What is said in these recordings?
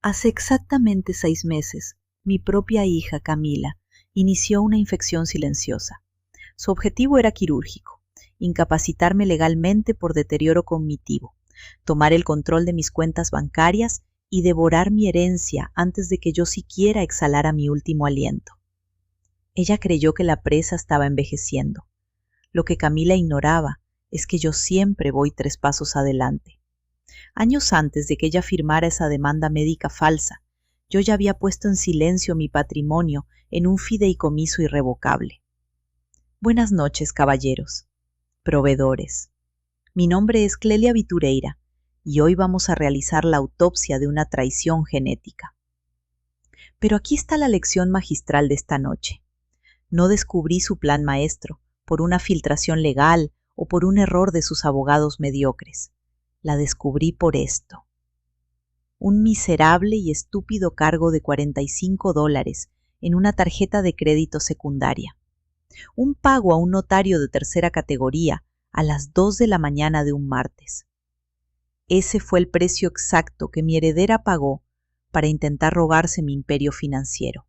Hace exactamente 6 meses, mi propia hija, Camila, inició una infección silenciosa. Su objetivo era quirúrgico: incapacitarme legalmente por deterioro cognitivo, tomar el control de mis cuentas bancarias y devorar mi herencia antes de que yo siquiera exhalara mi último aliento. Ella creyó que la presa estaba envejeciendo. Lo que Camila ignoraba es que yo siempre voy 3 pasos adelante. Años antes de que ella firmara esa demanda médica falsa, yo ya había puesto en silencio mi patrimonio en un fideicomiso irrevocable. Buenas noches, caballeros, proveedores. Mi nombre es Clelia Vitureira y hoy vamos a realizar la autopsia de una traición genética. Pero aquí está la lección magistral de esta noche. No descubrí su plan maestro por una filtración legal o por un error de sus abogados mediocres. La descubrí por esto: un miserable y estúpido cargo de $45 en una tarjeta de crédito secundaria. Un pago a un notario de tercera categoría a las 2 de la mañana de un martes. Ese fue el precio exacto que mi heredera pagó para intentar robarse mi imperio financiero.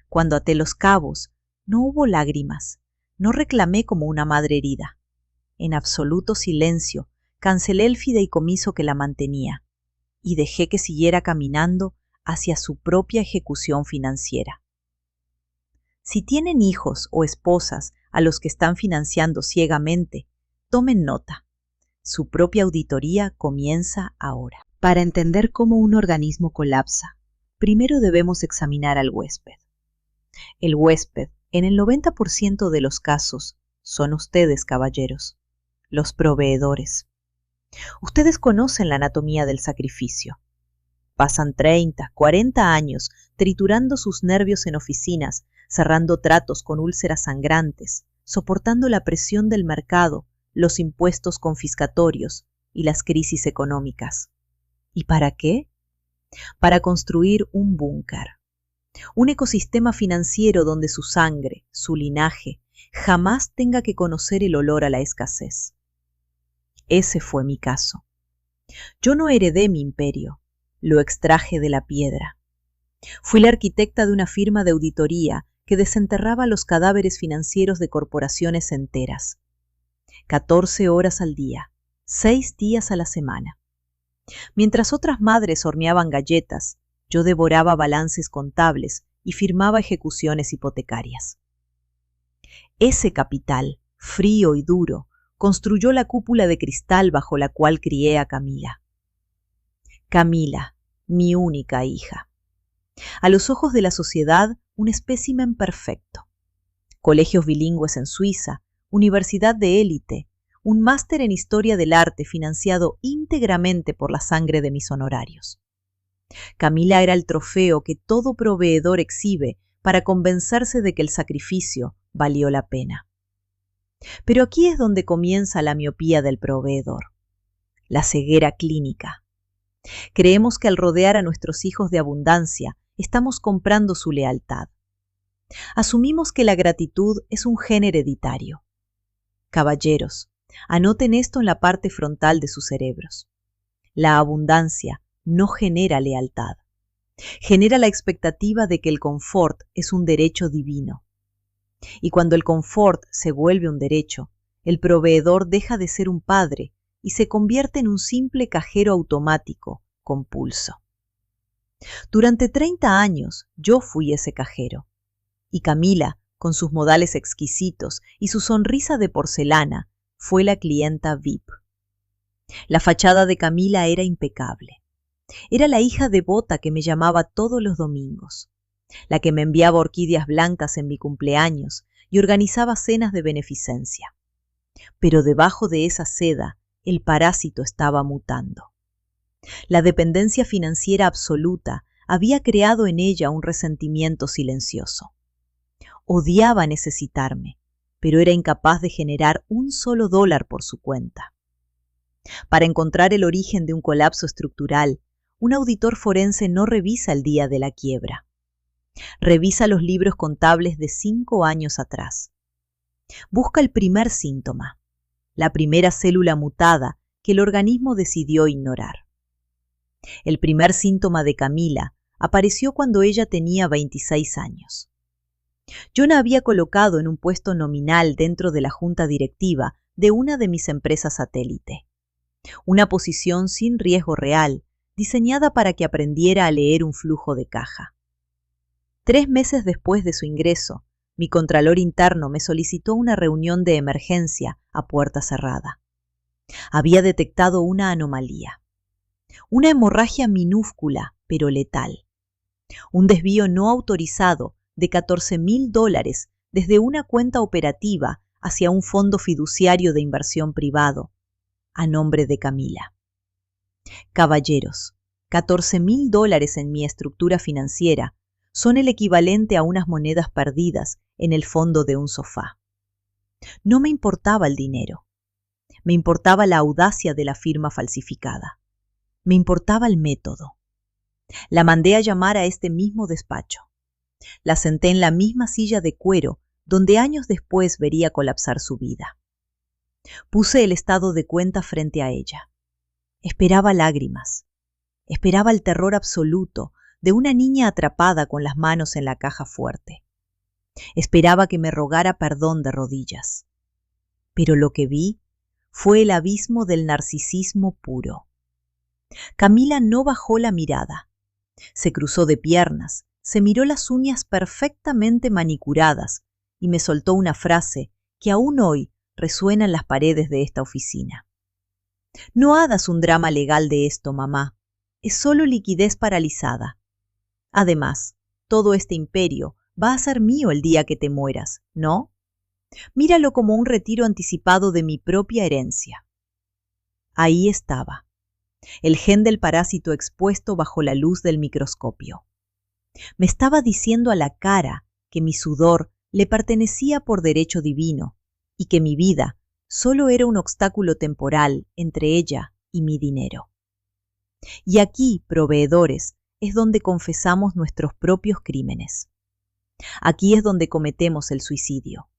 Cuando até los cabos, no hubo lágrimas, no reclamé como una madre herida. En absoluto silencio, cancelé el fideicomiso que la mantenía y dejé que siguiera caminando hacia su propia ejecución financiera. Si tienen hijos o esposas a los que están financiando ciegamente, tomen nota. Su propia auditoría comienza ahora. Para entender cómo un organismo colapsa, primero debemos examinar al huésped. El huésped, en el 90% de los casos, son ustedes, caballeros, los proveedores. Ustedes conocen la anatomía del sacrificio. Pasan 30, 40 años triturando sus nervios en oficinas, cerrando tratos con úlceras sangrantes, soportando la presión del mercado, los impuestos confiscatorios y las crisis económicas. ¿Y para qué? Para construir un búnker, un ecosistema financiero donde su sangre, su linaje, jamás tenga que conocer el olor a la escasez. Ese fue mi caso. Yo no heredé mi imperio, lo extraje de la piedra. Fui la arquitecta de una firma de auditoría que desenterraba los cadáveres financieros de corporaciones enteras. 14 horas al día, 6 días a la semana. Mientras otras madres horneaban galletas, yo devoraba balances contables y firmaba ejecuciones hipotecarias. Ese capital, frío y duro, construyó la cúpula de cristal bajo la cual crié a Camila. Camila, mi única hija. A los ojos de la sociedad, un espécimen perfecto. Colegios bilingües en Suiza, universidad de élite, un máster en historia del arte financiado íntegramente por la sangre de mis honorarios. Camila era el trofeo que todo proveedor exhibe para convencerse de que el sacrificio valió la pena. Pero aquí es donde comienza la miopía del proveedor, la ceguera clínica. Creemos que al rodear a nuestros hijos de abundancia, estamos comprando su lealtad. Asumimos que la gratitud es un gen hereditario. Caballeros, anoten esto en la parte frontal de sus cerebros. La abundancia no genera lealtad. Genera la expectativa de que el confort es un derecho divino. Y cuando el confort se vuelve un derecho, el proveedor deja de ser un padre y se convierte en un simple cajero automático con pulso. Durante 30 años yo fui ese cajero. Y Camila, con sus modales exquisitos y su sonrisa de porcelana, fue la clienta VIP. La fachada de Camila era impecable. Era la hija devota que me llamaba todos los domingos, la que me enviaba orquídeas blancas en mi cumpleaños y organizaba cenas de beneficencia. Pero debajo de esa seda, el parásito estaba mutando. La dependencia financiera absoluta había creado en ella un resentimiento silencioso. Odiaba necesitarme, pero era incapaz de generar un solo dólar por su cuenta. Para encontrar el origen de un colapso estructural, un auditor forense no revisa el día de la quiebra. Revisa los libros contables de 5 años atrás. Busca el primer síntoma, la primera célula mutada que el organismo decidió ignorar. El primer síntoma de Camila apareció cuando ella tenía 26 años. Yo la había colocado en un puesto nominal dentro de la junta directiva de una de mis empresas satélite. Una posición sin riesgo real, diseñada para que aprendiera a leer un flujo de caja. 3 meses después de su ingreso, mi contralor interno me solicitó una reunión de emergencia a puerta cerrada. Había detectado una anomalía. Una hemorragia minúscula, pero letal. Un desvío no autorizado de $14,000 desde una cuenta operativa hacia un fondo fiduciario de inversión privado, a nombre de Camila. Caballeros, $14,000 en mi estructura financiera son el equivalente a unas monedas perdidas en el fondo de un sofá. No me importaba el dinero. Me importaba la audacia de la firma falsificada. Me importaba el método. La mandé a llamar a este mismo despacho. La senté en la misma silla de cuero donde años después vería colapsar su vida. Puse el estado de cuenta frente a ella. Esperaba lágrimas. Esperaba el terror absoluto de una niña atrapada con las manos en la caja fuerte. Esperaba que me rogara perdón de rodillas. Pero lo que vi fue el abismo del narcisismo puro. Camila no bajó la mirada. Se cruzó de piernas, se miró las uñas perfectamente manicuradas y me soltó una frase que aún hoy resuena en las paredes de esta oficina. No hagas un drama legal de esto, mamá. Es solo liquidez paralizada. Además, todo este imperio va a ser mío el día que te mueras, ¿no? Míralo como un retiro anticipado de mi propia herencia. Ahí estaba, el gen del parásito expuesto bajo la luz del microscopio. Me estaba diciendo a la cara que mi sudor le pertenecía por derecho divino y que mi vida solo era un obstáculo temporal entre ella y mi dinero. Y aquí, proveedores, es donde confesamos nuestros propios crímenes. Aquí es donde cometemos el suicidio.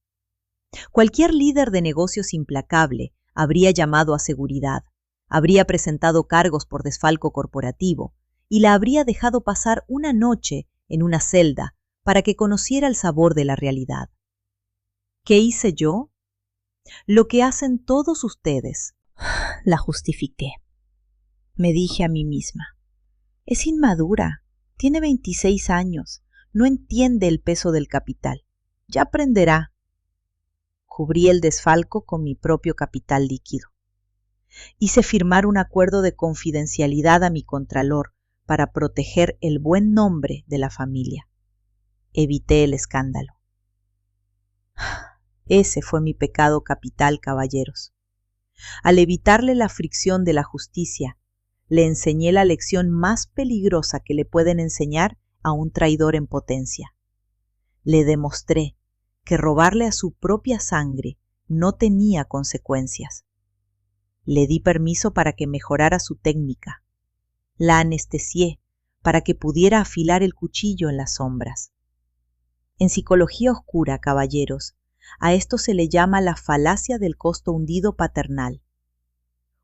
Cualquier líder de negocios implacable habría llamado a seguridad, habría presentado cargos por desfalco corporativo y la habría dejado pasar una noche en una celda para que conociera el sabor de la realidad. ¿Qué hice yo? Lo que hacen todos ustedes. La justifiqué. Me dije a mí misma, es inmadura, tiene 26 años, no entiende el peso del capital, ya aprenderá. Cubrí el desfalco con mi propio capital líquido. Hice firmar un acuerdo de confidencialidad a mi contralor para proteger el buen nombre de la familia. Evité el escándalo. Ese fue mi pecado capital, caballeros. Al evitarle la fricción de la justicia, le enseñé la lección más peligrosa que le pueden enseñar a un traidor en potencia. Le demostré que robarle a su propia sangre no tenía consecuencias. Le di permiso para que mejorara su técnica. La anestesié para que pudiera afilar el cuchillo en las sombras. En psicología oscura, caballeros, a esto se le llama la falacia del costo hundido paternal.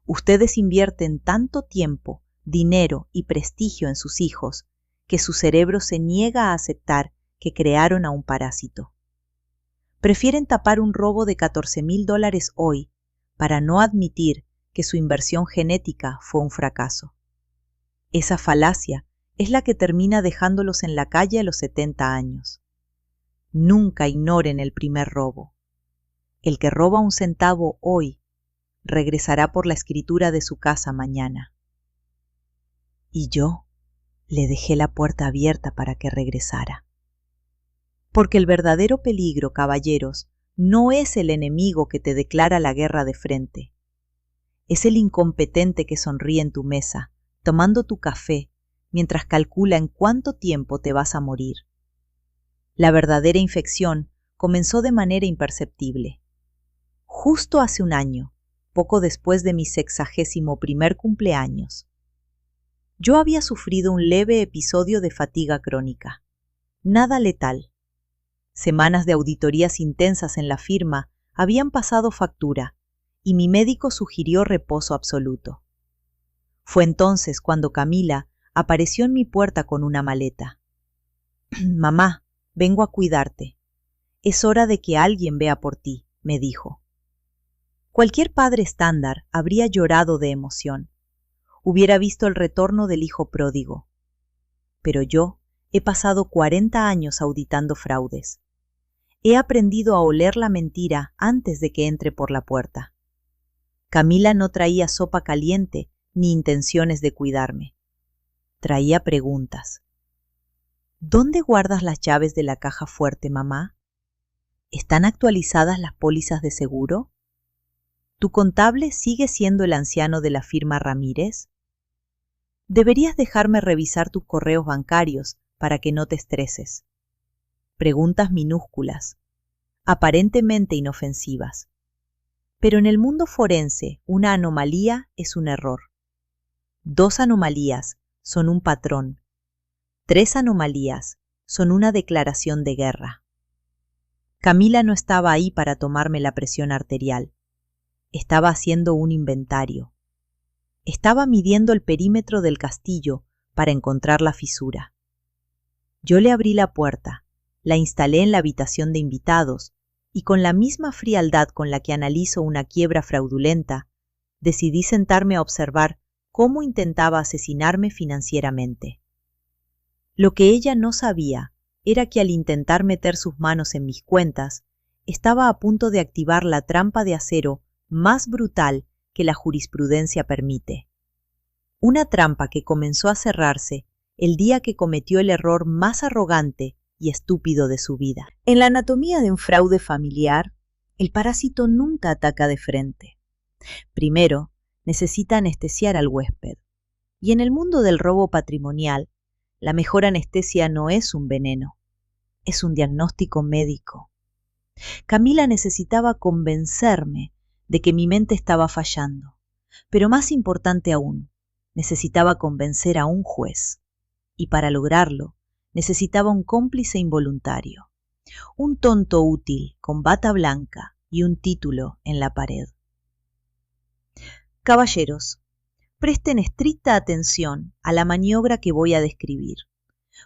Ustedes invierten tanto tiempo, dinero y prestigio en sus hijos que su cerebro se niega a aceptar que crearon a un parásito. Prefieren tapar un robo de $14,000 hoy para no admitir que su inversión genética fue un fracaso. Esa falacia es la que termina dejándolos en la calle a los 70 años. Nunca ignoren el primer robo. El que roba un centavo hoy regresará por la escritura de su casa mañana. Y yo le dejé la puerta abierta para que regresara. Porque el verdadero peligro, caballeros, no es el enemigo que te declara la guerra de frente. Es el incompetente que sonríe en tu mesa, tomando tu café, mientras calcula en cuánto tiempo te vas a morir. La verdadera infección comenzó de manera imperceptible. Justo hace un año, poco después de mi 61º cumpleaños. Yo había sufrido un leve episodio de fatiga crónica. Nada letal. Semanas de auditorías intensas en la firma habían pasado factura y mi médico sugirió reposo absoluto. Fue entonces cuando Camila apareció en mi puerta con una maleta. «Mamá, vengo a cuidarte. Es hora de que alguien vea por ti», me dijo. Cualquier padre estándar habría llorado de emoción. Hubiera visto el retorno del hijo pródigo. Pero yo he pasado 40 años auditando fraudes. He aprendido a oler la mentira antes de que entre por la puerta. Camila no traía sopa caliente ni intenciones de cuidarme. Traía preguntas. ¿Dónde guardas las llaves de la caja fuerte, mamá? ¿Están actualizadas las pólizas de seguro? ¿Tu contable sigue siendo el anciano de la firma Ramírez? Deberías dejarme revisar tus correos bancarios para que no te estreses. Preguntas minúsculas, aparentemente inofensivas. Pero en el mundo forense, una anomalía es un error. 2 anomalías son un patrón. 3 anomalías son una declaración de guerra. Camila no estaba ahí para tomarme la presión arterial. Estaba haciendo un inventario. Estaba midiendo el perímetro del castillo para encontrar la fisura. Yo le abrí la puerta, la instalé en la habitación de invitados y con la misma frialdad con la que analizo una quiebra fraudulenta, decidí sentarme a observar cómo intentaba asesinarme financieramente. Lo que ella no sabía era que al intentar meter sus manos en mis cuentas, estaba a punto de activar la trampa de acero más brutal que la jurisprudencia permite. Una trampa que comenzó a cerrarse el día que cometió el error más arrogante y estúpido de su vida. En la anatomía de un fraude familiar, el parásito nunca ataca de frente. Primero, necesita anestesiar al huésped. Y en el mundo del robo patrimonial, la mejor anestesia no es un veneno, es un diagnóstico médico. Camila necesitaba convencerme de que mi mente estaba fallando, pero más importante aún, necesitaba convencer a un juez. Y para lograrlo, necesitaba un cómplice involuntario, un tonto útil con bata blanca y un título en la pared. Caballeros, presten estricta atención a la maniobra que voy a describir,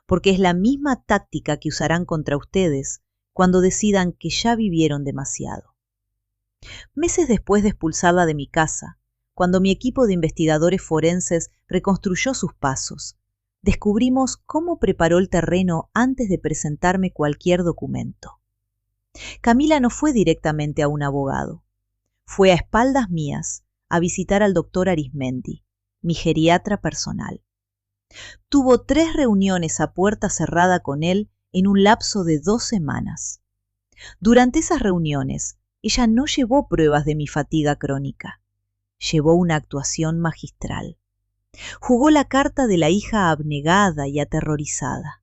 porque es la misma táctica que usarán contra ustedes cuando decidan que ya vivieron demasiado. Meses después de expulsarla de mi casa, cuando mi equipo de investigadores forenses reconstruyó sus pasos, descubrimos cómo preparó el terreno antes de presentarme cualquier documento. Camila no fue directamente a un abogado. Fue a espaldas mías a visitar al doctor Arismendi, mi geriatra personal. Tuvo 3 reuniones a puerta cerrada con él en un lapso de 2 semanas. Durante esas reuniones, ella no llevó pruebas de mi fatiga crónica. Llevó una actuación magistral. Jugó la carta de la hija abnegada y aterrorizada.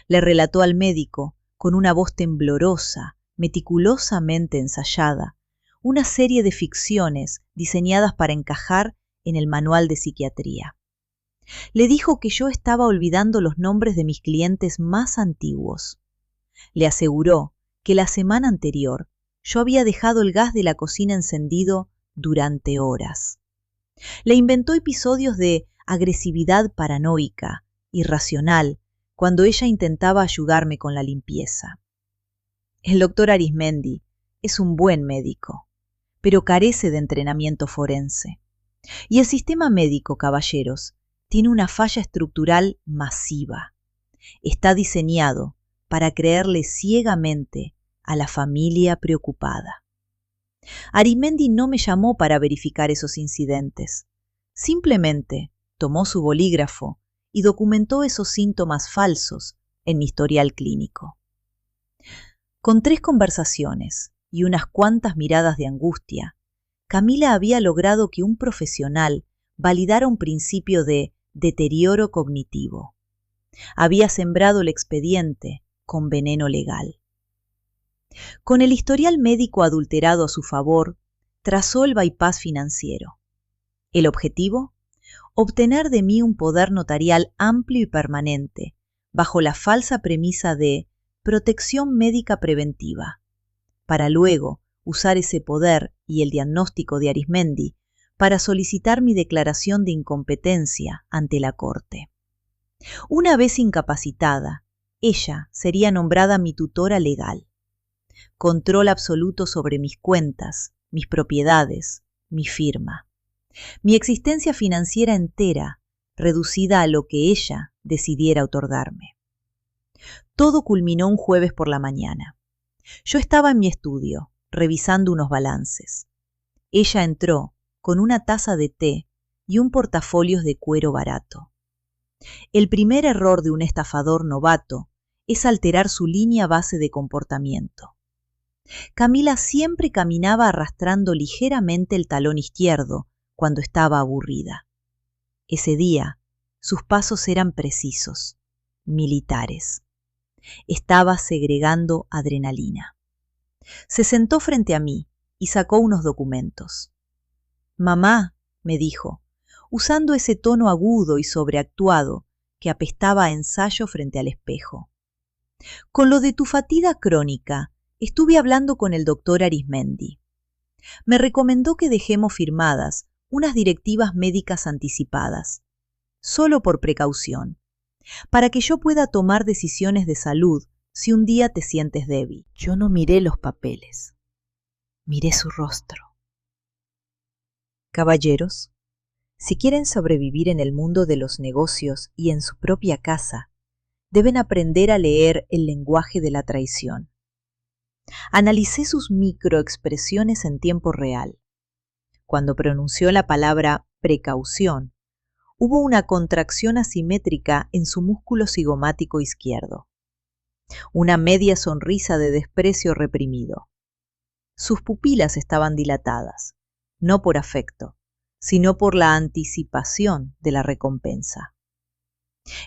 Le relató al médico, con una voz temblorosa, meticulosamente ensayada, una serie de ficciones diseñadas para encajar en el manual de psiquiatría. Le dijo que yo estaba olvidando los nombres de mis clientes más antiguos. Le aseguró que la semana anterior yo había dejado el gas de la cocina encendido durante horas. Le inventó episodios de agresividad paranoica, irracional, cuando ella intentaba ayudarme con la limpieza. El doctor Arismendi es un buen médico, pero carece de entrenamiento forense. Y el sistema médico, caballeros, tiene una falla estructural masiva. Está diseñado para creerle ciegamente a la familia preocupada. Arismendi no me llamó para verificar esos incidentes. Simplemente tomó su bolígrafo y documentó esos síntomas falsos en mi historial clínico. Con 3 conversaciones y unas cuantas miradas de angustia, Camila había logrado que un profesional validara un principio de deterioro cognitivo. Había sembrado el expediente con veneno legal. Con el historial médico adulterado a su favor, trazó el bypass financiero. El objetivo: obtener de mí un poder notarial amplio y permanente, bajo la falsa premisa de protección médica preventiva, para luego usar ese poder y el diagnóstico de Arismendi para solicitar mi declaración de incompetencia ante la Corte. Una vez incapacitada, ella sería nombrada mi tutora legal. Control absoluto sobre mis cuentas, mis propiedades, mi firma. Mi existencia financiera entera, reducida a lo que ella decidiera otorgarme. Todo culminó un jueves por la mañana. Yo estaba en mi estudio, revisando unos balances. Ella entró con una taza de té y un portafolios de cuero barato. El primer error de un estafador novato es alterar su línea base de comportamiento. Camila siempre caminaba arrastrando ligeramente el talón izquierdo cuando estaba aburrida. Ese día, sus pasos eran precisos, militares. Estaba segregando adrenalina. Se sentó frente a mí y sacó unos documentos. «Mamá», me dijo, usando ese tono agudo y sobreactuado que apestaba a ensayo frente al espejo. «Con lo de tu fatiga crónica, estuve hablando con el doctor Arismendi. Me recomendó que dejemos firmadas unas directivas médicas anticipadas, solo por precaución, para que yo pueda tomar decisiones de salud si un día te sientes débil». Yo no miré los papeles, miré su rostro. Caballeros, si quieren sobrevivir en el mundo de los negocios y en su propia casa, deben aprender a leer el lenguaje de la traición. Analicé sus microexpresiones en tiempo real. Cuando pronunció la palabra precaución, hubo una contracción asimétrica en su músculo cigomático izquierdo. Una media sonrisa de desprecio reprimido. Sus pupilas estaban dilatadas, no por afecto, sino por la anticipación de la recompensa.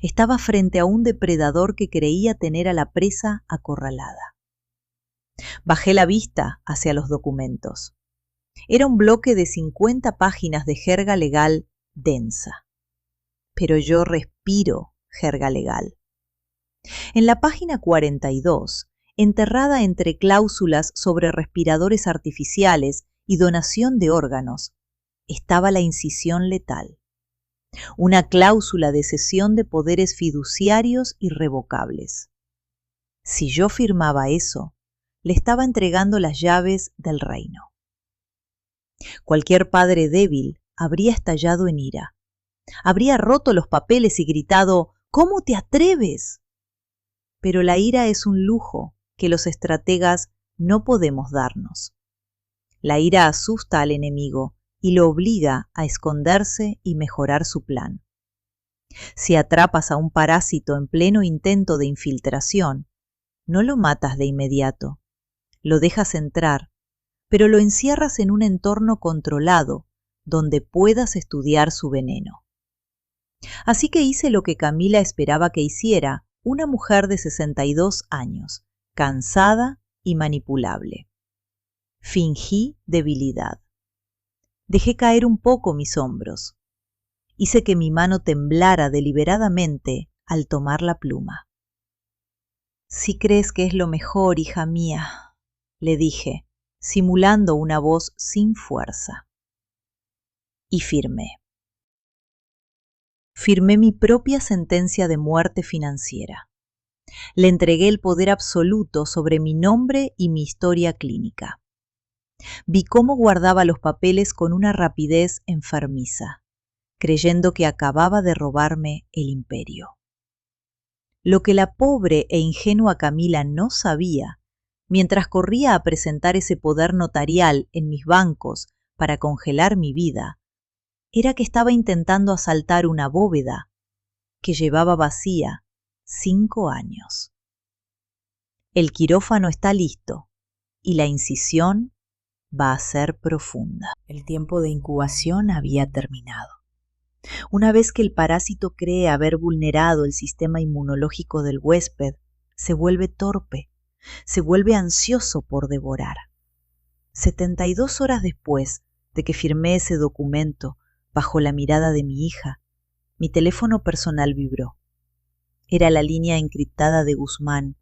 Estaba frente a un depredador que creía tener a la presa acorralada. Bajé la vista hacia los documentos. Era un bloque de 50 páginas de jerga legal densa. Pero yo respiro jerga legal. En la página 42, enterrada entre cláusulas sobre respiradores artificiales y donación de órganos, estaba la incisión letal. Una cláusula de cesión de poderes fiduciarios irrevocables. Si yo firmaba eso, le estaba entregando las llaves del reino. Cualquier padre débil habría estallado en ira. Habría roto los papeles y gritado: «¿Cómo te atreves?». Pero la ira es un lujo que los estrategas no podemos darnos. La ira asusta al enemigo y lo obliga a esconderse y mejorar su plan. Si atrapas a un parásito en pleno intento de infiltración, no lo matas de inmediato. Lo dejas entrar, pero lo encierras en un entorno controlado donde puedas estudiar su veneno. Así que hice lo que Camila esperaba que hiciera una mujer de 62 años, cansada y manipulable. Fingí debilidad. Dejé caer un poco mis hombros. Hice que mi mano temblara deliberadamente al tomar la pluma. «Si crees que es lo mejor, hija mía», le dije, simulando una voz sin fuerza. Y firmé. Firmé mi propia sentencia de muerte financiera. Le entregué el poder absoluto sobre mi nombre y mi historia clínica. Vi cómo guardaba los papeles con una rapidez enfermiza, creyendo que acababa de robarme el imperio. Lo que la pobre e ingenua Camila no sabía, mientras corría a presentar ese poder notarial en mis bancos para congelar mi vida, era que estaba intentando asaltar una bóveda que llevaba vacía 5 años. El quirófano está listo y la incisión va a ser profunda. El tiempo de incubación había terminado. Una vez que el parásito cree haber vulnerado el sistema inmunológico del huésped, se vuelve torpe, se vuelve ansioso por devorar. 72 horas después de que firmé ese documento, bajo la mirada de mi hija, mi teléfono personal vibró. Era la línea encriptada de Guzmán,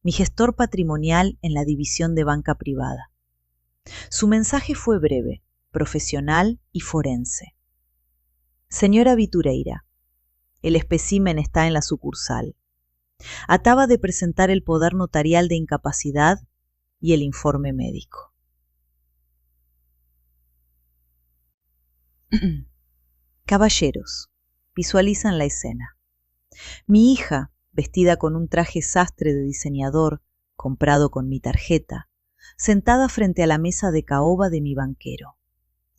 mi gestor patrimonial en la división de banca privada. Su mensaje fue breve, profesional y forense. Señora Vitureira, el espécimen está en la sucursal. Acaba de presentar el poder notarial de incapacidad y el informe médico. Caballeros, visualizan la escena. Mi hija, vestida con un traje sastre de diseñador, comprado con mi tarjeta, sentada frente a la mesa de caoba de mi banquero,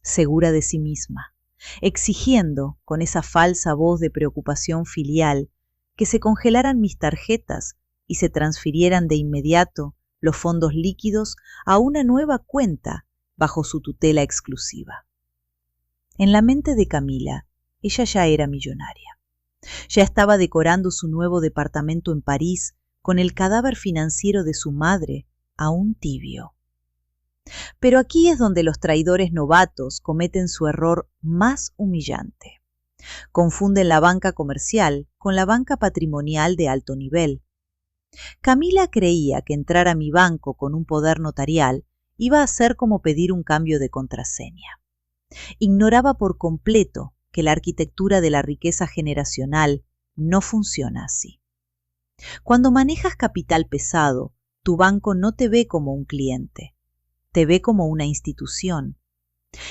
segura de sí misma, exigiendo, con esa falsa voz de preocupación filial, que se congelaran mis tarjetas y se transfirieran de inmediato los fondos líquidos a una nueva cuenta bajo su tutela exclusiva. En la mente de Camila, ella ya era millonaria. Ya estaba decorando su nuevo departamento en París con el cadáver financiero de su madre aún tibio. Pero aquí es donde los traidores novatos cometen su error más humillante. Confunden la banca comercial con la banca patrimonial de alto nivel. Camila creía que entrar a mi banco con un poder notarial iba a ser como pedir un cambio de contraseña. Ignoraba por completo que la arquitectura de la riqueza generacional no funciona así. Cuando manejas capital pesado, tu banco no te ve como un cliente, te ve como una institución.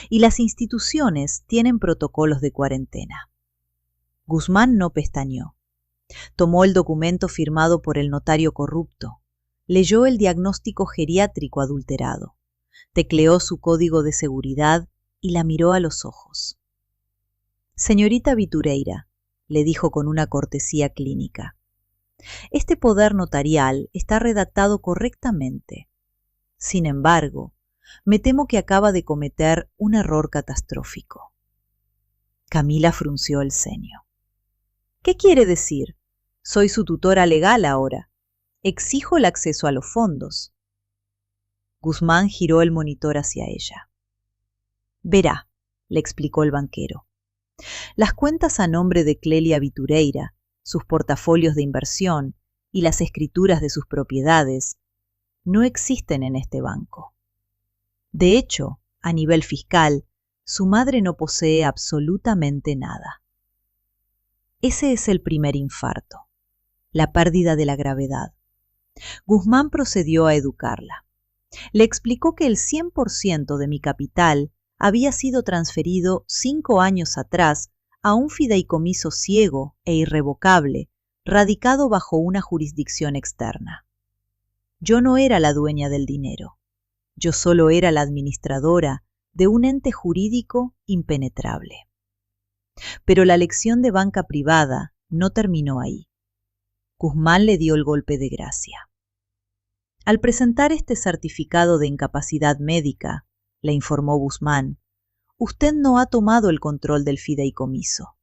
Y las instituciones tienen protocolos de cuarentena. Guzmán no pestañeó. Tomó el documento firmado por el notario corrupto, leyó el diagnóstico geriátrico adulterado, tecleó su código de seguridad y la miró a los ojos. Señorita Vitureira, le dijo con una cortesía clínica, este poder notarial está redactado correctamente. Sin embargo, me temo que acaba de cometer un error catastrófico. Camila frunció el ceño. ¿Qué quiere decir? Soy su tutora legal ahora. Exijo el acceso a los fondos. Guzmán giró el monitor hacia ella. Verá, le explicó el banquero. Las cuentas a nombre de Clelia Vitureira, sus portafolios de inversión y las escrituras de sus propiedades no existen en este banco. De hecho, a nivel fiscal, su madre no posee absolutamente nada. Ese es el primer infarto, la pérdida de la gravedad. Guzmán procedió a educarla. Le explicó que el 100% de mi capital había sido transferido 5 años atrás a un fideicomiso ciego e irrevocable, radicado bajo una jurisdicción externa. Yo no era la dueña del dinero. Yo solo era la administradora de un ente jurídico impenetrable. Pero la lección de banca privada no terminó ahí. Guzmán le dio el golpe de gracia. Al presentar este certificado de incapacidad médica, le informó Guzmán, usted no ha tomado el control del fideicomiso.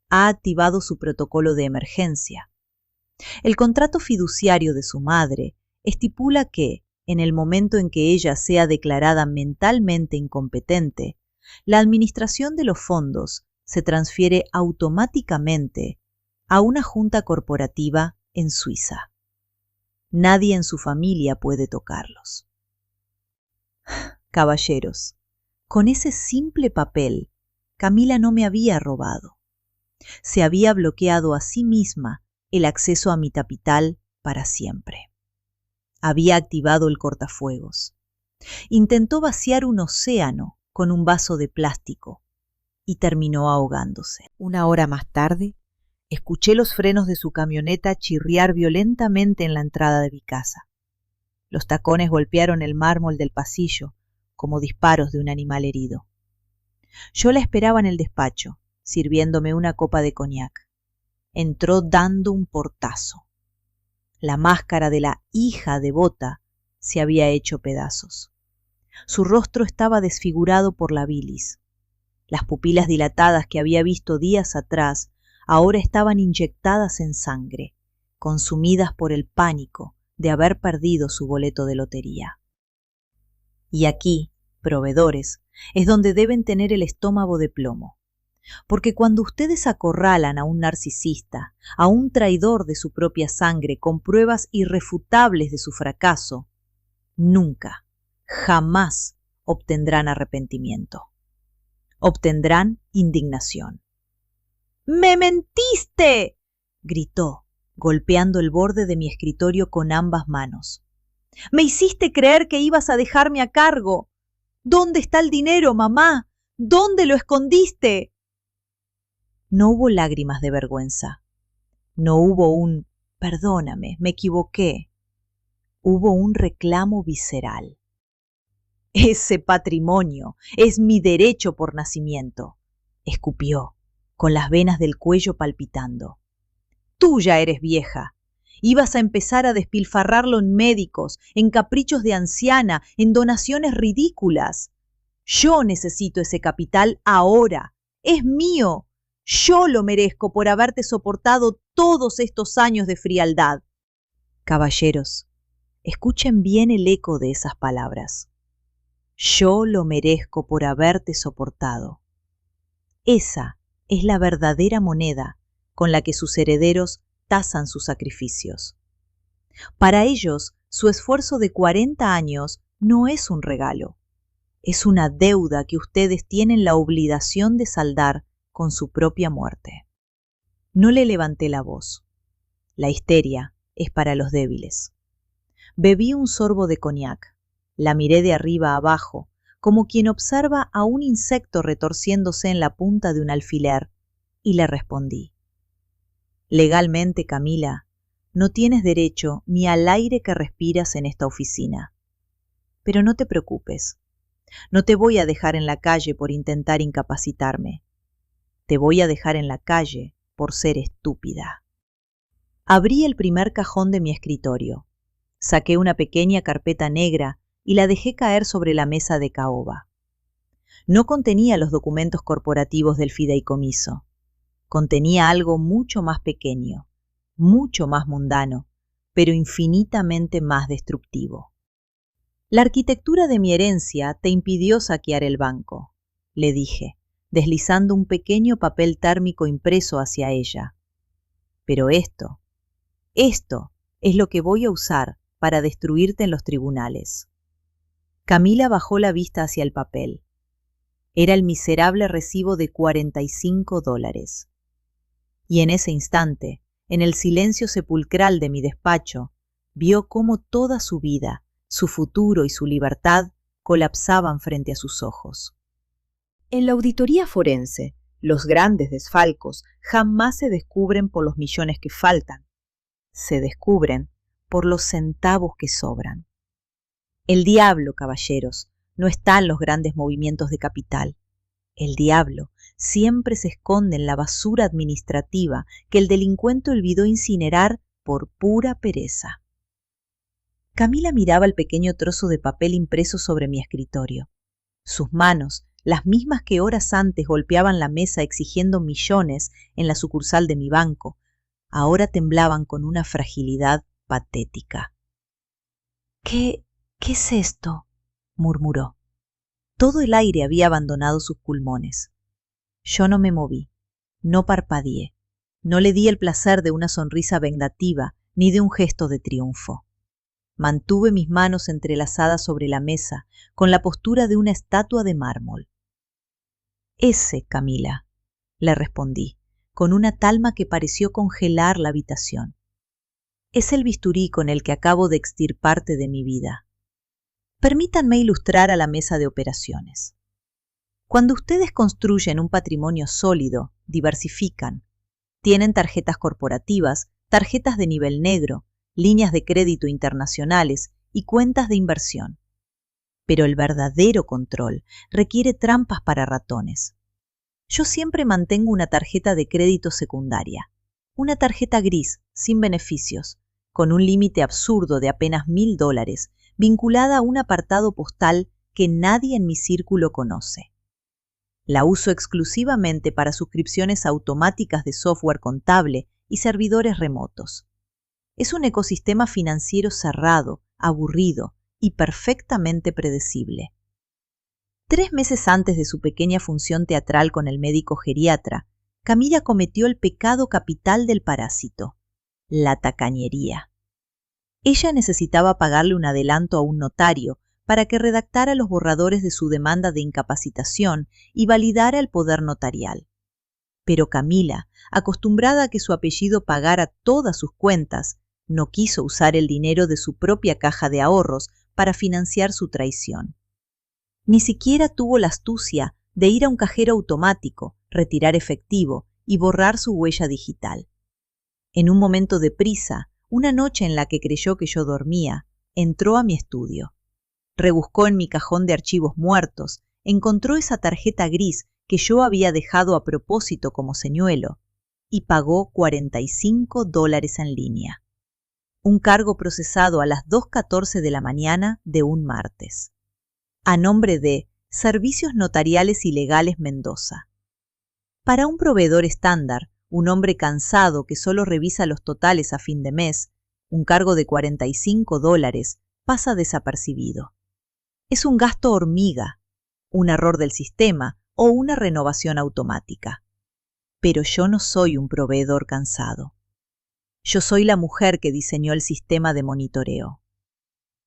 Ha activado su protocolo de emergencia. El contrato fiduciario de su madre estipula que, en el momento en que ella sea declarada mentalmente incompetente, la administración de los fondos se transfiere automáticamente a una junta corporativa en Suiza. Nadie en su familia puede tocarlos. Caballeros, con ese simple papel, Camila no me había robado. Se había bloqueado a sí misma el acceso a mi capital para siempre. Había activado el cortafuegos. Intentó vaciar un océano con un vaso de plástico y terminó ahogándose. 1 hora más tarde, escuché los frenos de su camioneta chirriar violentamente en la entrada de mi casa. Los tacones golpearon el mármol del pasillo como disparos de un animal herido. Yo la esperaba en el despacho, sirviéndome una copa de coñac. Entró dando un portazo. La máscara de la hija devota se había hecho pedazos. Su rostro estaba desfigurado por la bilis. Las pupilas dilatadas que había visto días atrás ahora estaban inyectadas en sangre, consumidas por el pánico de haber perdido su boleto de lotería. Y aquí, proveedores, es donde deben tener el estómago de plomo. Porque cuando ustedes acorralan a un narcisista, a un traidor de su propia sangre con pruebas irrefutables de su fracaso, nunca, jamás obtendrán arrepentimiento. obtendrán indignación. ¡Me mentiste!, gritó, golpeando el borde de mi escritorio con ambas manos. ¡Me hiciste creer que ibas a dejarme a cargo! ¿Dónde está el dinero, mamá? ¿Dónde lo escondiste? No hubo lágrimas de vergüenza. No hubo un «perdóname, me equivoqué». Hubo un reclamo visceral. «Ese patrimonio es mi derecho por nacimiento», escupió, con las venas del cuello palpitando. «Tú ya eres vieja. Ibas a empezar a despilfarrarlo en médicos, en caprichos de anciana, en donaciones ridículas. Yo necesito ese capital ahora. Es mío. Yo lo merezco por haberte soportado todos estos años de frialdad». Caballeros, escuchen bien el eco de esas palabras. Yo lo merezco por haberte soportado. Esa es la verdadera moneda con la que sus herederos tasan sus sacrificios. Para ellos, su esfuerzo de 40 años no es un regalo. Es una deuda que ustedes tienen la obligación de saldar con su propia muerte. No le levanté la voz. La histeria es para los débiles. Bebí un sorbo de coñac. La miré de arriba a abajo, como quien observa a un insecto retorciéndose en la punta de un alfiler, y le respondí. Legalmente, Camila, no tienes derecho ni al aire que respiras en esta oficina. Pero no te preocupes. No te voy a dejar en la calle por intentar incapacitarme. Te voy a dejar en la calle por ser estúpida. Abrí el primer cajón de mi escritorio. Saqué una pequeña carpeta negra y la dejé caer sobre la mesa de caoba. No contenía los documentos corporativos del fideicomiso. Contenía algo mucho más pequeño, mucho más mundano, pero infinitamente más destructivo. La arquitectura de mi herencia te impidió saquear el banco, le dije, deslizando un pequeño papel térmico impreso hacia ella. Pero esto es lo que voy a usar para destruirte en los tribunales. Camila bajó la vista hacia el papel. Era el miserable recibo de $45. Y en ese instante, en el silencio sepulcral de mi despacho, vio cómo toda su vida, su futuro y su libertad colapsaban frente a sus ojos. En la auditoría forense, los grandes desfalcos jamás se descubren por los millones que faltan. Se descubren por los centavos que sobran. El diablo, caballeros, no está en los grandes movimientos de capital. El diablo siempre se esconde en la basura administrativa que el delincuente olvidó incinerar por pura pereza. Camila miraba el pequeño trozo de papel impreso sobre mi escritorio. Sus manos, las mismas que horas antes golpeaban la mesa exigiendo millones en la sucursal de mi banco, ahora temblaban con una fragilidad patética. ¿Qué es esto?, murmuró. Todo el aire había abandonado sus pulmones. Yo no me moví, no parpadeé, no le di el placer de una sonrisa vengativa ni de un gesto de triunfo. Mantuve mis manos entrelazadas sobre la mesa con la postura de una estatua de mármol. Ese, Camila, le respondí, con una talma que pareció congelar la habitación. Es el bisturí con el que acabo de extirparte de mi vida. Permítanme ilustrar a la mesa de operaciones. Cuando ustedes construyen un patrimonio sólido, diversifican. Tienen tarjetas corporativas, tarjetas de nivel negro, líneas de crédito internacionales y cuentas de inversión. Pero el verdadero control requiere trampas para ratones. Yo siempre mantengo una tarjeta de crédito secundaria, una tarjeta gris, sin beneficios, con un límite absurdo de apenas $1,000, vinculada a un apartado postal que nadie en mi círculo conoce. La uso exclusivamente para suscripciones automáticas de software contable y servidores remotos. Es un ecosistema financiero cerrado, aburrido y perfectamente predecible. 3 meses antes de su pequeña función teatral con el médico geriatra, Camila cometió el pecado capital del parásito, la tacañería. Ella necesitaba pagarle un adelanto a un notario para que redactara los borradores de su demanda de incapacitación y validara el poder notarial. Pero Camila, acostumbrada a que su apellido pagara todas sus cuentas, no quiso usar el dinero de su propia caja de ahorros para financiar su traición. Ni siquiera tuvo la astucia de ir a un cajero automático, retirar efectivo y borrar su huella digital. En un momento de prisa, una noche en la que creyó que yo dormía, entró a mi estudio. Rebuscó en mi cajón de archivos muertos, encontró esa tarjeta gris que yo había dejado a propósito como señuelo y pagó $45 en línea. Un cargo procesado a las 2:14 de la mañana de un martes. A nombre de Servicios Notariales y Legales Mendoza. Para un proveedor estándar, un hombre cansado que solo revisa los totales a fin de mes, un cargo de $45 pasa desapercibido. Es un gasto hormiga, un error del sistema o una renovación automática. Pero yo no soy un proveedor cansado. Yo soy la mujer que diseñó el sistema de monitoreo.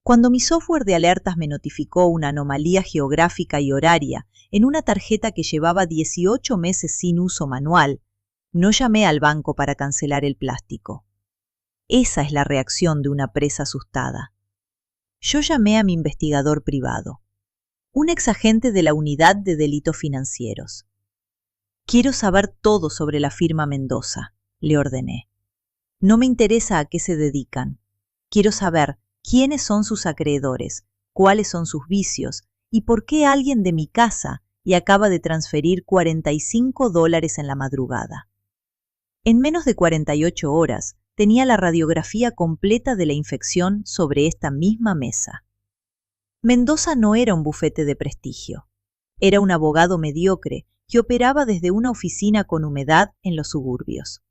Cuando mi software de alertas me notificó una anomalía geográfica y horaria en una tarjeta que llevaba 18 meses sin uso manual, no llamé al banco para cancelar el plástico. Esa es la reacción de una presa asustada. Yo llamé a mi investigador privado, un exagente de la Unidad de Delitos Financieros. Quiero saber todo sobre la firma Mendoza, le ordené. No me interesa a qué se dedican. Quiero saber quiénes son sus acreedores, cuáles son sus vicios y por qué alguien de mi casa y acaba de transferir $45 en la madrugada. En menos de 48 horas tenía la radiografía completa de la infección sobre esta misma mesa. Mendoza no era un bufete de prestigio. Era un abogado mediocre que operaba desde una oficina con humedad en los suburbios.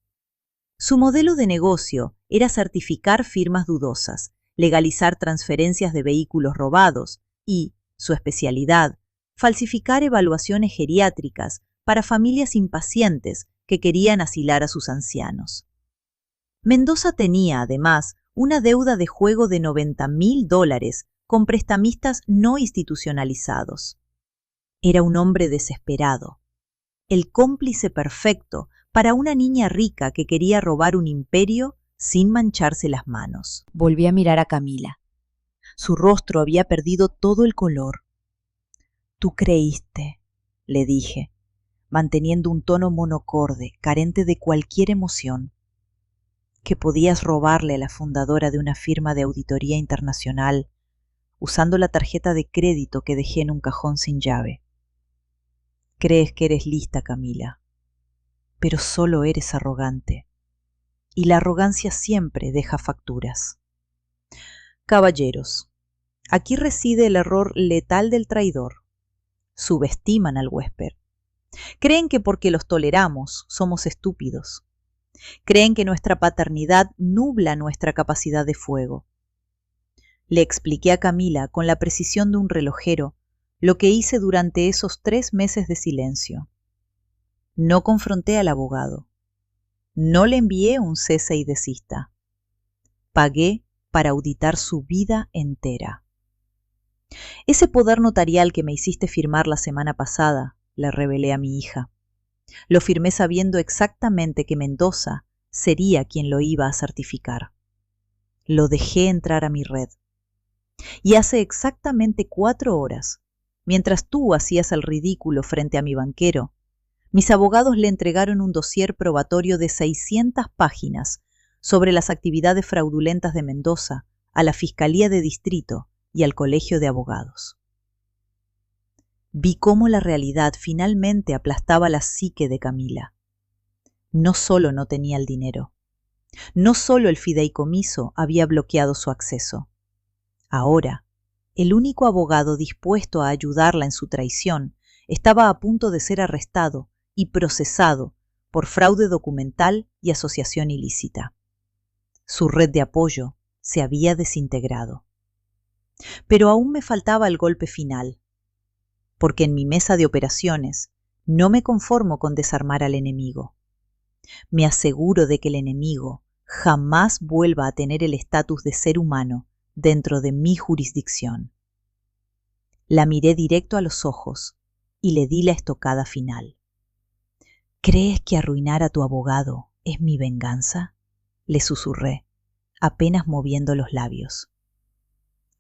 Su modelo de negocio era certificar firmas dudosas, legalizar transferencias de vehículos robados y, su especialidad, falsificar evaluaciones geriátricas para familias impacientes que querían asilar a sus ancianos. Mendoza tenía, además, una deuda de juego de $90.000 con prestamistas no institucionalizados. Era un hombre desesperado, el cómplice perfecto para una niña rica que quería robar un imperio sin mancharse las manos. Volví a mirar a Camila. Su rostro había perdido todo el color. «Tú creíste», le dije, manteniendo un tono monocorde, carente de cualquier emoción, que podías robarle a la fundadora de una firma de auditoría internacional usando la tarjeta de crédito que dejé en un cajón sin llave. Crees que eres lista, Camila, pero solo eres arrogante, y la arrogancia siempre deja facturas. Caballeros, aquí reside el error letal del traidor. Subestiman al huésped. Creen que porque los toleramos somos estúpidos. Creen que nuestra paternidad nubla nuestra capacidad de fuego. Le expliqué a Camila con la precisión de un relojero lo que hice durante esos 3 meses de silencio. No confronté al abogado. No le envié un cese y desista. Pagué para auditar su vida entera. Ese poder notarial que me hiciste firmar la semana pasada, le revelé a mi hija. Lo firmé sabiendo exactamente que Mendoza sería quien lo iba a certificar. Lo dejé entrar a mi red. Y hace exactamente 4 horas, mientras tú hacías el ridículo frente a mi banquero, mis abogados le entregaron un dossier probatorio de 600 páginas sobre las actividades fraudulentas de Mendoza a la Fiscalía de Distrito y al Colegio de Abogados. Vi cómo la realidad finalmente aplastaba la psique de Camila. No solo no tenía el dinero, no solo el fideicomiso había bloqueado su acceso. Ahora, el único abogado dispuesto a ayudarla en su traición estaba a punto de ser arrestado y procesado por fraude documental y asociación ilícita. Su red de apoyo se había desintegrado. Pero aún me faltaba el golpe final, porque en mi mesa de operaciones no me conformo con desarmar al enemigo. Me aseguro de que el enemigo jamás vuelva a tener el estatus de ser humano dentro de mi jurisdicción. La miré directo a los ojos y le di la estocada final. ¿Crees que arruinar a tu abogado es mi venganza?, le susurré, apenas moviendo los labios.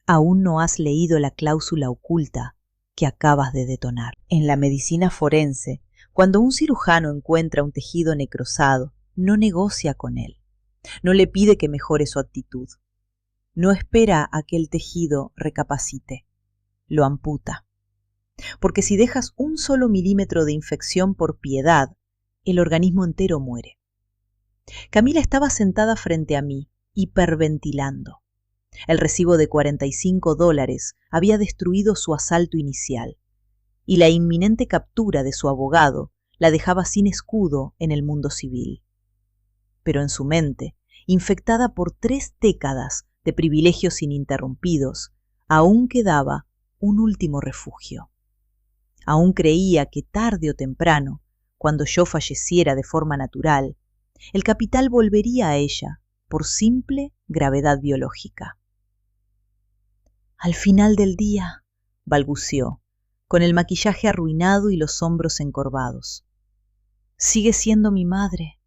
Aún no has leído la cláusula oculta que acabas de detonar. En la medicina forense, cuando un cirujano encuentra un tejido necrosado, no negocia con él, no le pide que mejore su actitud, no espera a que el tejido recapacite, lo amputa. Porque si dejas un solo milímetro de infección por piedad, el organismo entero muere. Camila estaba sentada frente a mí, hiperventilando. El recibo de $45 había destruido su asalto inicial, y la inminente captura de su abogado la dejaba sin escudo en el mundo civil. Pero en su mente, infectada por 3 décadas de privilegios ininterrumpidos, aún quedaba un último refugio. Aún creía que tarde o temprano, cuando yo falleciera de forma natural, el capital volvería a ella por simple gravedad biológica. Al final del día, balbuceó, con el maquillaje arruinado y los hombros encorvados. Sigues siendo mi madre.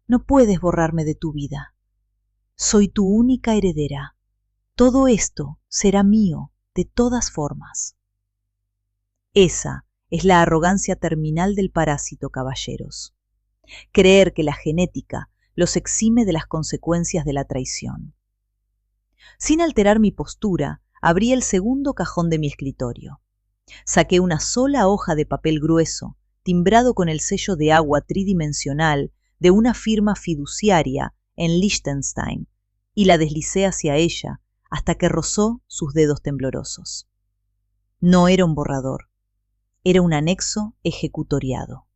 No puedes borrarme de tu vida. Soy tu única heredera. Todo esto será mío de todas formas. Esa es la arrogancia terminal del parásito, caballeros. Creer que la genética los exime de las consecuencias de la traición. Sin alterar mi postura, abrí el segundo cajón de mi escritorio. Saqué una sola hoja de papel grueso, timbrado con el sello de agua tridimensional de una firma fiduciaria en Liechtenstein, y la deslicé hacia ella hasta que rozó sus dedos temblorosos. No era un borrador, era un anexo ejecutoriado.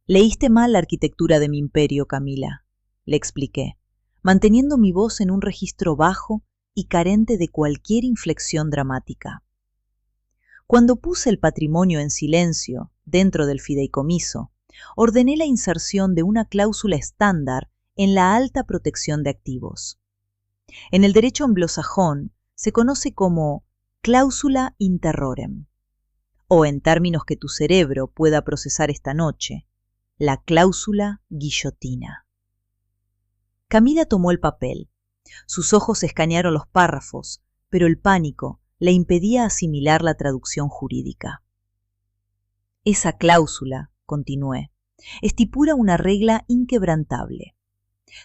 Leíste mal la arquitectura de mi imperio, Camila, le expliqué, manteniendo mi voz en un registro bajo y carente de cualquier inflexión dramática. Cuando puse el patrimonio en silencio dentro del fideicomiso, ordené la inserción de una cláusula estándar en la alta protección de activos. En el derecho anglosajón se conoce como cláusula in terrorem, o en términos que tu cerebro pueda procesar esta noche, la cláusula guillotina. Camila tomó el papel. Sus ojos escanearon los párrafos, pero el pánico le impedía asimilar la traducción jurídica. Esa cláusula, continué, estipula una regla inquebrantable.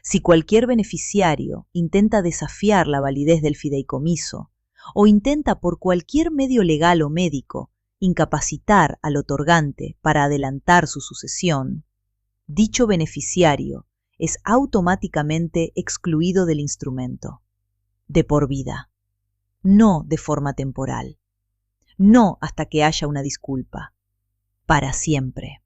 Si cualquier beneficiario intenta desafiar la validez del fideicomiso o intenta por cualquier medio legal o médico incapacitar al otorgante para adelantar su sucesión, dicho beneficiario es automáticamente excluido del instrumento, de por vida, no de forma temporal, no hasta que haya una disculpa, para siempre.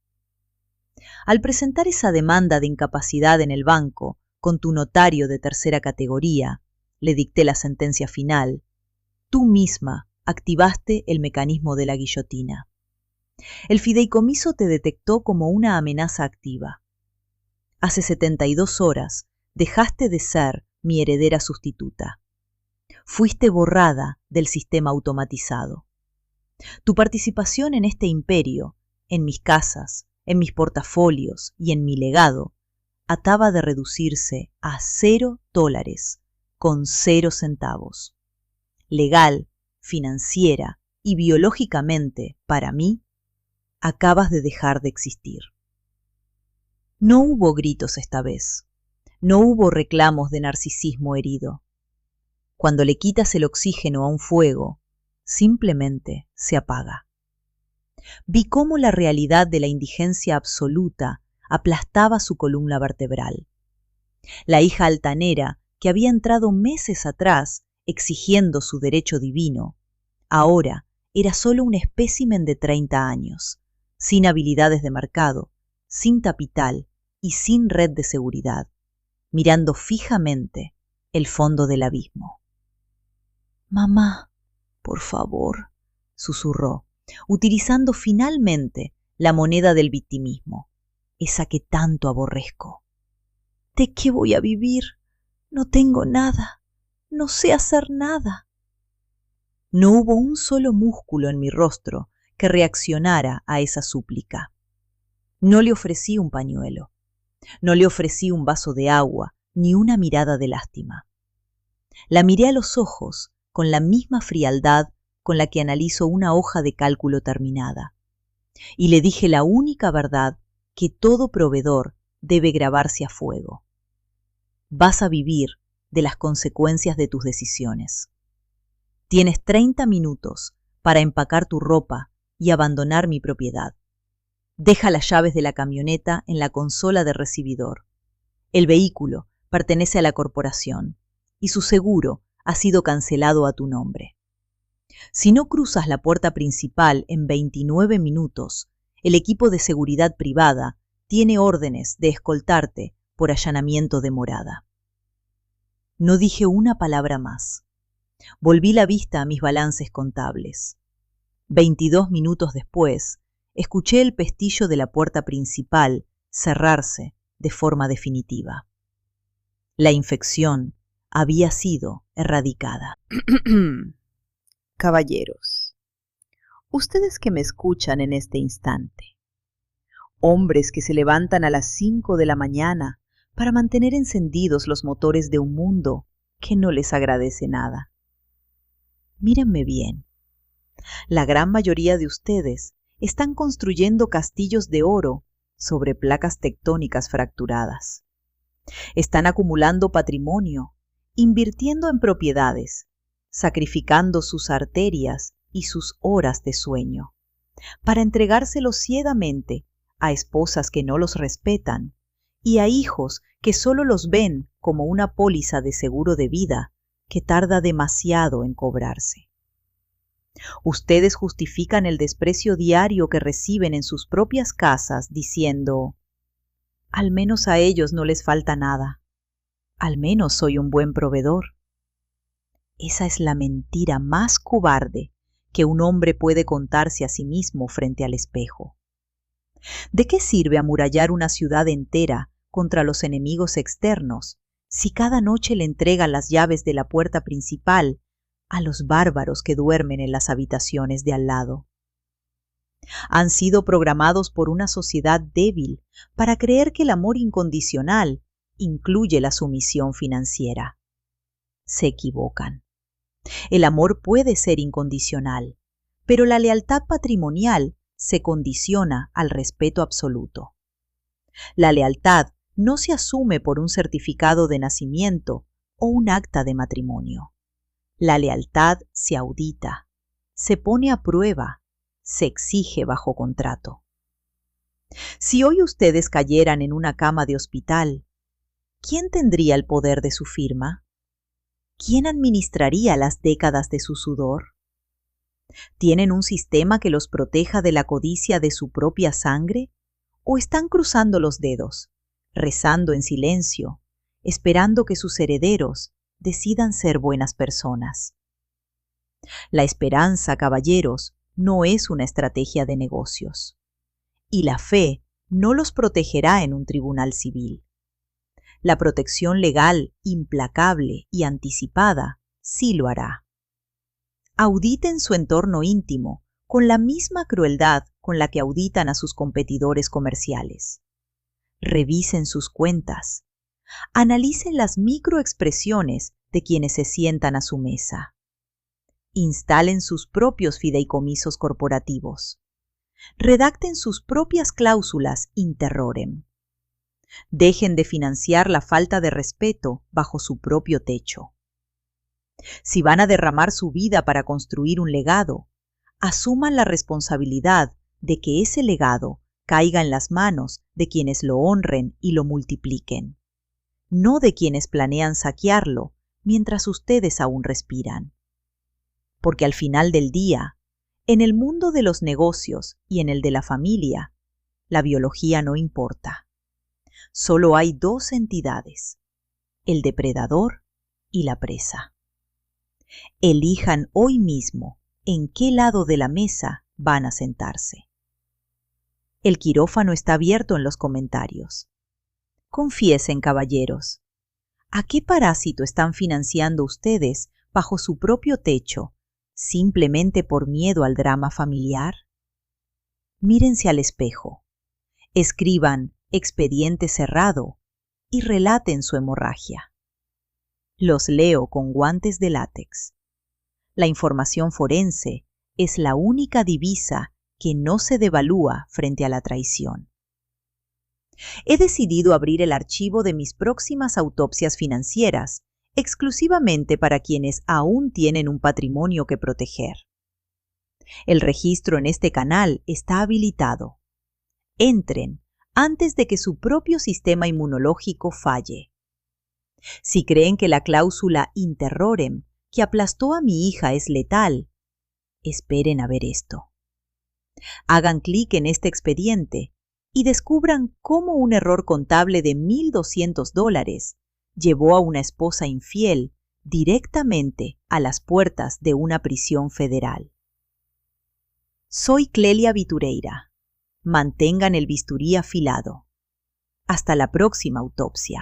Al presentar esa demanda de incapacidad en el banco con tu notario de tercera categoría, le dicté la sentencia final, tú misma activaste el mecanismo de la guillotina. El fideicomiso te detectó como una amenaza activa. Hace 72 horas dejaste de ser mi heredera sustituta. Fuiste borrada del sistema automatizado. Tu participación en este imperio, en mis casas, en mis portafolios y en mi legado, acaba de reducirse a $0 con 0 centavos. Legal, financiera y biológicamente, para mí, acabas de dejar de existir. No hubo gritos esta vez. No hubo reclamos de narcisismo herido. Cuando le quitas el oxígeno a un fuego, simplemente se apaga. Vi cómo la realidad de la indigencia absoluta aplastaba su columna vertebral. La hija altanera, que había entrado meses atrás exigiendo su derecho divino, ahora era solo un espécimen de 30 años, sin habilidades de mercado, sin capital y sin red de seguridad, mirando fijamente el fondo del abismo. «Mamá, por favor», susurró, utilizando finalmente la moneda del victimismo, esa que tanto aborrezco. «¿De qué voy a vivir? No tengo nada, no sé hacer nada». No hubo un solo músculo en mi rostro que reaccionara a esa súplica. No le ofrecí un pañuelo, no le ofrecí un vaso de agua, ni una mirada de lástima. La miré a los ojos con la misma frialdad con la que analizo una hoja de cálculo terminada, y le dije la única verdad que todo proveedor debe grabarse a fuego. Vas a vivir de las consecuencias de tus decisiones. Tienes 30 minutos para empacar tu ropa y abandonar mi propiedad. Deja las llaves de la camioneta en la consola de recibidor. El vehículo pertenece a la corporación y su seguro ha sido cancelado a tu nombre. Si no cruzas la puerta principal en 29 minutos, el equipo de seguridad privada tiene órdenes de escoltarte por allanamiento de morada. No dije una palabra más. Volví la vista a mis balances contables. 22 minutos después, escuché el pestillo de la puerta principal cerrarse de forma definitiva. La infección había sido erradicada. Caballeros, ustedes que me escuchan en este instante, hombres que se levantan a las 5 de la mañana para mantener encendidos los motores de un mundo que no les agradece nada. Mírenme bien. La gran mayoría de ustedes están construyendo castillos de oro sobre placas tectónicas fracturadas. Están acumulando patrimonio, invirtiendo en propiedades, sacrificando sus arterias y sus horas de sueño, para entregárselos ciegamente a esposas que no los respetan y a hijos que solo los ven como una póliza de seguro de vida que tarda demasiado en cobrarse. Ustedes justifican el desprecio diario que reciben en sus propias casas diciendo: al menos a ellos no les falta nada, al menos soy un buen proveedor. Esa es la mentira más cobarde que un hombre puede contarse a sí mismo frente al espejo. ¿De qué sirve amurallar una ciudad entera contra los enemigos externos si cada noche le entregan las llaves de la puerta principal a los bárbaros que duermen en las habitaciones de al lado? Han sido programados por una sociedad débil para creer que el amor incondicional incluye la sumisión financiera. Se equivocan. El amor puede ser incondicional, pero la lealtad patrimonial se condiciona al respeto absoluto. La lealtad no se asume por un certificado de nacimiento o un acta de matrimonio. La lealtad se audita, se pone a prueba, se exige bajo contrato. Si hoy ustedes cayeran en una cama de hospital, ¿quién tendría el poder de su firma? ¿Quién administraría las décadas de su sudor? ¿Tienen un sistema que los proteja de la codicia de su propia sangre? ¿O están cruzando los dedos, rezando en silencio, esperando que sus herederos decidan ser buenas personas? La esperanza, caballeros, no es una estrategia de negocios. Y la fe no los protegerá en un tribunal civil. La protección legal, implacable y anticipada, sí lo hará. Auditen su entorno íntimo con la misma crueldad con la que auditan a sus competidores comerciales. Revisen sus cuentas. Analicen las microexpresiones de quienes se sientan a su mesa. Instalen sus propios fideicomisos corporativos. Redacten sus propias cláusulas in terrorem. Dejen de financiar la falta de respeto bajo su propio techo. Si van a derramar su vida para construir un legado, asuman la responsabilidad de que ese legado caiga en las manos de quienes lo honren y lo multipliquen, no de quienes planean saquearlo mientras ustedes aún respiran. Porque al final del día, en el mundo de los negocios y en el de la familia, la biología no importa. Solo hay dos entidades, el depredador y la presa. Elijan hoy mismo en qué lado de la mesa van a sentarse. El quirófano está abierto en los comentarios. Confiesen, caballeros, ¿a qué parásito están financiando ustedes bajo su propio techo ¿Simplemente por miedo al drama familiar? Mírense al espejo, escriban expediente cerrado y relaten su hemorragia. Los leo con guantes de látex. La información forense es la única divisa que no se devalúa frente a la traición. He decidido abrir el archivo de mis próximas autopsias financieras exclusivamente para quienes aún tienen un patrimonio que proteger. El registro en este canal está habilitado. Entren antes de que su propio sistema inmunológico falle. Si creen que la cláusula interrorem que aplastó a mi hija es letal, esperen a ver esto. Hagan clic en este expediente y descubran cómo un error contable de $1,200 llevó a una esposa infiel directamente a las puertas de una prisión federal. Soy Clelia Vitureira. Mantengan el bisturí afilado. Hasta la próxima autopsia.